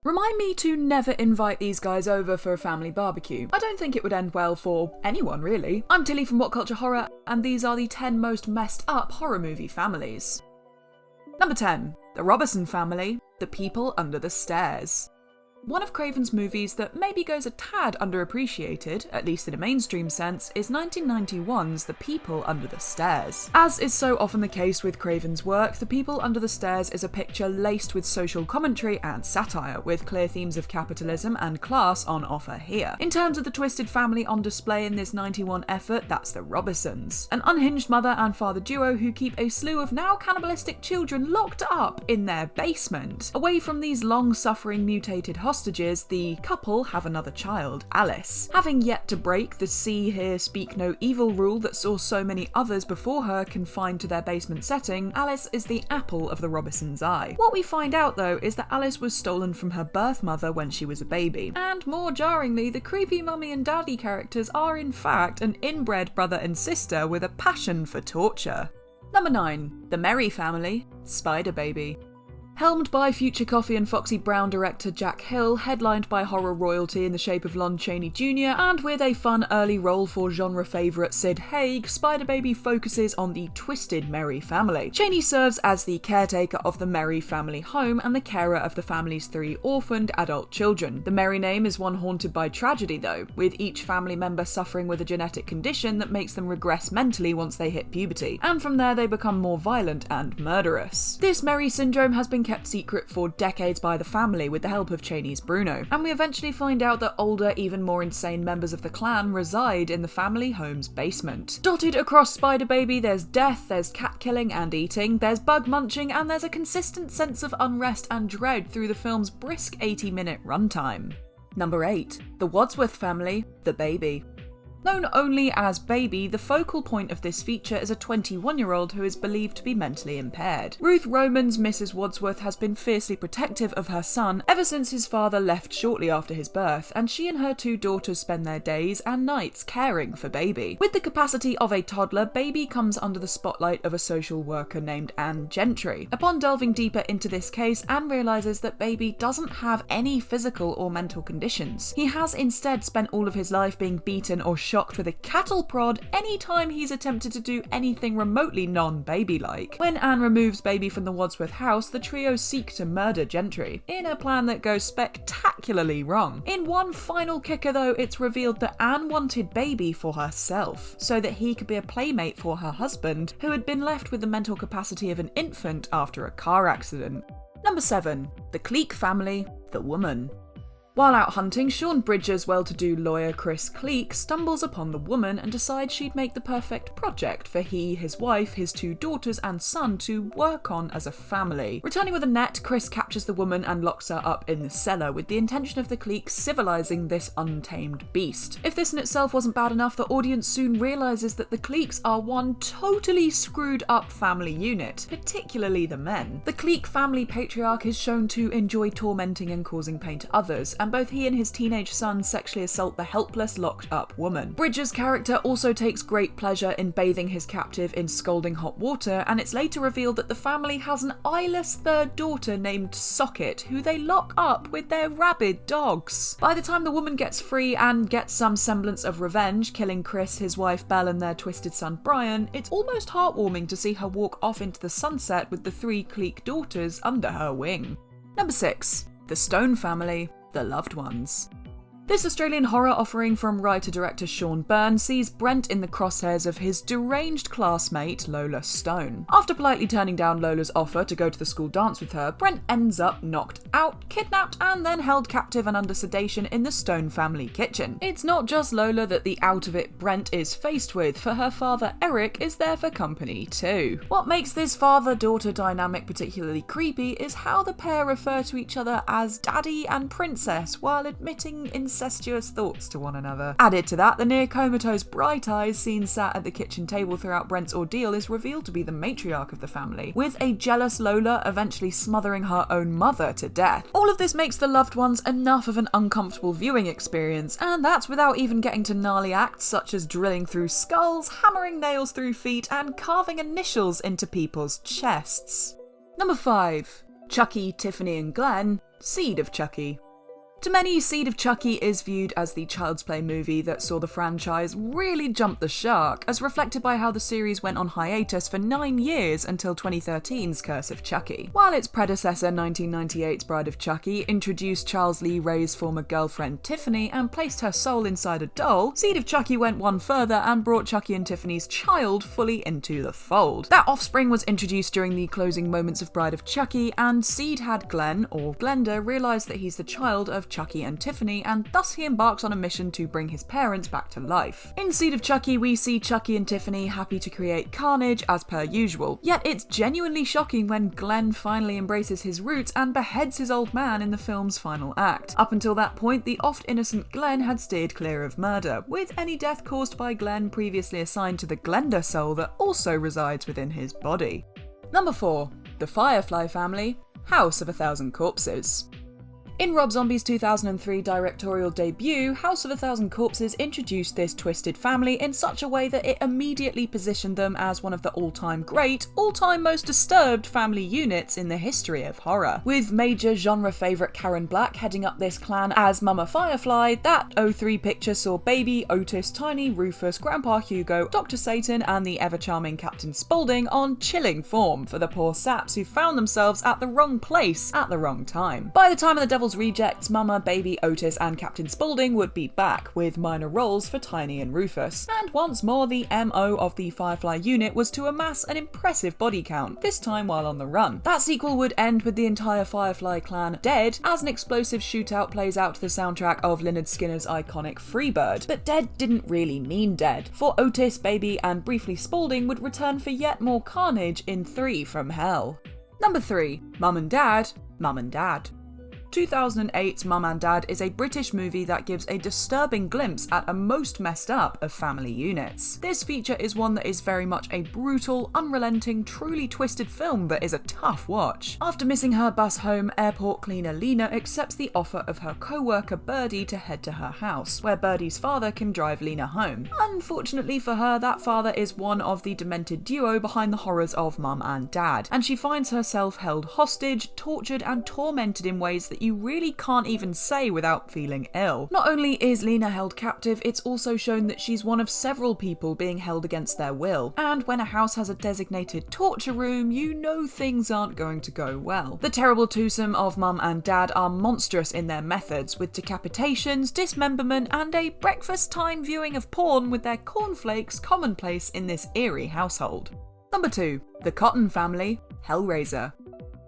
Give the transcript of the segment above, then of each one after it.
Remind me to never invite these guys over for a family barbecue. I don't think it would end well for anyone, really. I'm Tilly from What Culture Horror, and these are the 10 most messed up horror movie families. Number 10. The ROBESON family, The People Under the Stairs. One of Craven's movies that maybe goes a tad underappreciated, at least in a mainstream sense, is 1991's The People Under the Stairs. As is so often the case with Craven's work, The People Under the Stairs is a picture laced with social commentary and satire, with clear themes of capitalism and class on offer here. In terms of the twisted family on display in this 91 effort, that's the Robesons, an unhinged mother and father duo who keep a slew of now cannibalistic children locked up in their basement. Away from these long-suffering mutated hostages, the couple have another child, Alice. Having yet to break the see, hear, speak no evil rule that saw so many others before her confined to their basement setting, Alice is the apple of the Robesons' eye. What we find out though is that Alice was stolen from her birth mother when she was a baby. And more jarringly, the creepy mummy and daddy characters are in fact an inbred brother and sister with a passion for torture. Number 9. The MERRYE family, Spider Baby. Helmed by future Coffee and Foxy Brown director Jack Hill, headlined by horror royalty in the shape of Lon Chaney Jr., and with a fun early role for genre favourite Sid Haig, Spider Baby focuses on the twisted MERRYE family. Chaney serves as the caretaker of the MERRYE family home and the carer of the family's 3 orphaned adult children. The MERRYE name is one haunted by tragedy though, with each family member suffering with a genetic condition that makes them regress mentally once they hit puberty, and from there they become more violent and murderous. This MERRYE syndrome has been kept secret for decades by the family with the help of Chaney's Bruno, and we eventually find out that older, even more insane members of the clan reside in the family home's basement. Dotted across Spider Baby, there's death, there's cat killing and eating, there's bug munching, and there's a consistent sense of unrest and dread through the film's brisk 80-minute runtime. Number 8. The Wadsworth family, The Baby. Known only as Baby, the focal point of this feature is a 21-year-old who is believed to be mentally impaired. Ruth Romans, Mrs. Wadsworth, has been fiercely protective of her son ever since his father left shortly after his birth, and she and her 2 daughters spend their days and nights caring for Baby. With the capacity of a toddler, Baby comes under the spotlight of a social worker named Anne Gentry. Upon delving deeper into this case, Anne realises that Baby doesn't have any physical or mental conditions. He has instead spent all of his life being beaten or shocked with a cattle prod anytime he's attempted to do anything remotely non-baby-like. When Anne removes Baby from the Wadsworth house, the trio seek to murder Gentry, in a plan that goes spectacularly wrong. In one final kicker though, it's revealed that Anne wanted Baby for herself, so that he could be a playmate for her husband, who had been left with the mental capacity of an infant after a car accident. Number 7. The CLEEK family, The Woman. While out hunting, Sean Bridger's well-to-do lawyer Chris Cleek stumbles upon the woman and decides she'd make the perfect project for he, his wife, his 2 daughters and son to work on as a family. Returning with a net, Chris captures the woman and locks her up in the cellar with the intention of the Cleeks civilizing this untamed beast. If this in itself wasn't bad enough, the audience soon realizes that the Cleeks are one totally screwed up family unit, particularly the men. The Cleek family patriarch is shown to enjoy tormenting and causing pain to others, and both he and his teenage son sexually assault the helpless, locked-up woman. Bridger's character also takes great pleasure in bathing his captive in scalding hot water, and it's later revealed that the family has an eyeless 3rd daughter named Socket, who they lock up with their rabid dogs. By the time the woman gets free and gets some semblance of revenge, killing Chris, his wife Belle and their twisted son Brian, it's almost heartwarming to see her walk off into the sunset with the 3 Cleek daughters under her wing. Number 6. The Stone family, The Loved Ones. This Australian horror offering from writer-director Sean Byrne sees Brent in the crosshairs of his deranged classmate Lola Stone. After politely turning down Lola's offer to go to the school dance with her, Brent ends up knocked out, kidnapped, and then held captive and under sedation in the Stone family kitchen. It's not just Lola that the out-of-it Brent is faced with, for her father Eric is there for company too. What makes this father-daughter dynamic particularly creepy is how the pair refer to each other as daddy and princess while admitting incestuous thoughts to one another. Added to that, the near comatose Bright Eyes seen sat at the kitchen table throughout Brent's ordeal is revealed to be the matriarch of the family, with a jealous Lola eventually smothering her own mother to death. All of this makes The Loved Ones enough of an uncomfortable viewing experience, and that's without even getting to gnarly acts such as drilling through skulls, hammering nails through feet, and carving initials into people's chests. Number 5. Chucky, Tiffany and Glenn, Seed of Chucky. To many, Seed of Chucky is viewed as the Child's Play movie that saw the franchise really jump the shark, as reflected by how the series went on hiatus for 9 years until 2013's Curse of Chucky. While its predecessor, 1998's Bride of Chucky, introduced Charles Lee Ray's former girlfriend Tiffany and placed her soul inside a doll, Seed of Chucky went one further and brought Chucky and Tiffany's child fully into the fold. That offspring was introduced during the closing moments of Bride of Chucky, and Seed had Glenn, or Glenda, realise that he's the child of Chucky and Tiffany, and thus he embarks on a mission to bring his parents back to life. In Seed of Chucky, we see Chucky and Tiffany happy to create carnage as per usual, yet it's genuinely shocking when Glenn finally embraces his roots and beheads his old man in the film's final act. Up until that point, the oft-innocent Glenn had steered clear of murder, with any death caused by Glenn previously assigned to the Glenda soul that also resides within his body. Number 4. The Firefly family, House of a Thousand Corpses. In Rob Zombie's 2003 directorial debut, House of a Thousand Corpses introduced this twisted family in such a way that it immediately positioned them as one of the all-time great, all-time most disturbed family units in the history of horror. With major genre favourite Karen Black heading up this clan as Mama Firefly, that '03 picture saw baby, Otis, Tiny, Rufus, Grandpa Hugo, Dr. Satan and the ever-charming Captain Spaulding on chilling form for the poor saps who found themselves at the wrong place at the wrong time. By the time of the Devil's Rejects, Mama, Baby, Otis and Captain Spaulding would be back, with minor roles for Tiny and Rufus. And once more, the MO of the Firefly unit was to amass an impressive body count, this time while on the run. That sequel would end with the entire Firefly clan dead, as an explosive shootout plays out to the soundtrack of Lynyrd Skynyrd's iconic Freebird. But dead didn't really mean dead, for Otis, Baby and briefly Spaulding would return for yet more carnage in 3 from Hell. Number 3. Mum and Dad, Mum and Dad. 2008's Mum and Dad is a British movie that gives a disturbing glimpse at a most messed up of family units. This feature is one that is very much a brutal, unrelenting, truly twisted film that is a tough watch. After missing her bus home, airport cleaner Lena accepts the offer of her co-worker Birdie to head to her house, where Birdie's father can drive Lena home. Unfortunately for her, that father is one of the demented duo behind the horrors of Mum and Dad, and she finds herself held hostage, tortured and tormented in ways that you really can't even say without feeling ill. Not only is Lena held captive, it's also shown that she's one of several people being held against their will. And when a house has a designated torture room, you know things aren't going to go well. The terrible twosome of Mum and Dad are monstrous in their methods, with decapitations, dismemberment, and a breakfast time viewing of porn with their cornflakes commonplace in this eerie household. Number 2. The Cotton family, HELLRAISER.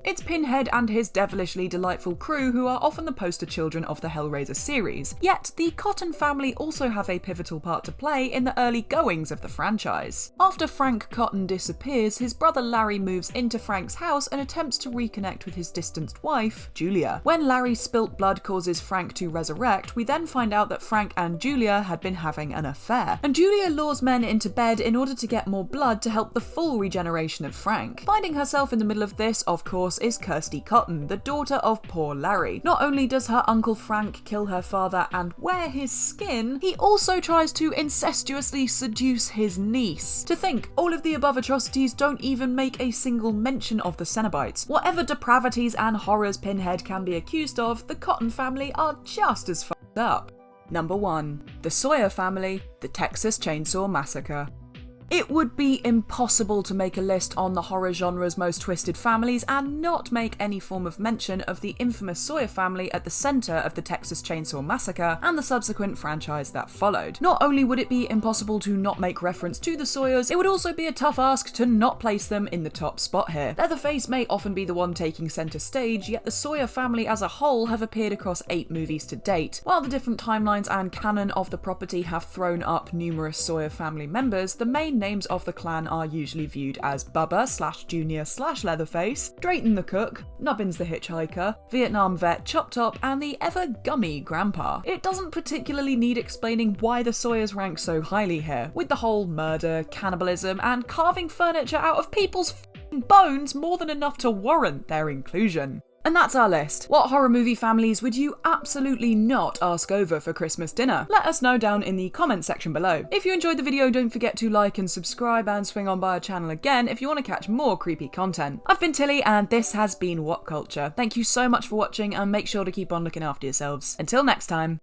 It's Pinhead and his devilishly delightful crew who are often the poster children of the HELLRAISER series, yet the Cotton family also have a pivotal part to play in the early goings of the franchise. After Frank Cotton disappears, his brother Larry moves into Frank's house and attempts to reconnect with his distanced wife, Julia. When Larry's spilt blood causes Frank to resurrect, we then find out that Frank and Julia had been having an affair, and Julia lures men into bed in order to get more blood to help the full regeneration of Frank. Finding herself in the middle of this, of course, is Kirsty Cotton, the daughter of poor Larry. Not only does her Uncle Frank kill her father and wear his skin, he also tries to incestuously seduce his niece. To think, all of the above atrocities don't even make a single mention of the Cenobites. Whatever depravities and horrors Pinhead can be accused of, the Cotton family are just as fucked up. Number 1. The Sawyer family, the Texas Chainsaw Massacre. It would be impossible to make a list on the horror genre's most twisted families and not make any form of mention of the infamous Sawyer family at the centre of the Texas Chainsaw Massacre and the subsequent franchise that followed. Not only would it be impossible to not make reference to the Sawyers, it would also be a tough ask to not place them in the top spot here. Leatherface may often be the one taking centre stage, yet the Sawyer family as a whole have appeared across 8 movies to date. While the different timelines and canon of the property have thrown up numerous Sawyer family members, the main names of the clan are usually viewed as Bubba / Junior / Leatherface, Drayton the Cook, Nubbins the Hitchhiker, Vietnam vet Chop Top, and the ever gummy Grandpa. It doesn't particularly need explaining why the Sawyers rank so highly here, with the whole murder, cannibalism, and carving furniture out of people's bones more than enough to warrant their inclusion. And that's our list. What horror movie families would you absolutely not ask over for Christmas dinner? Let us know down in the comments section below. If you enjoyed the video, don't forget to like and subscribe and swing on by our channel again if you want to catch more creepy content. I've been Tilly and this has been What Culture. Thank you so much for watching and make sure to keep on looking after yourselves. Until next time.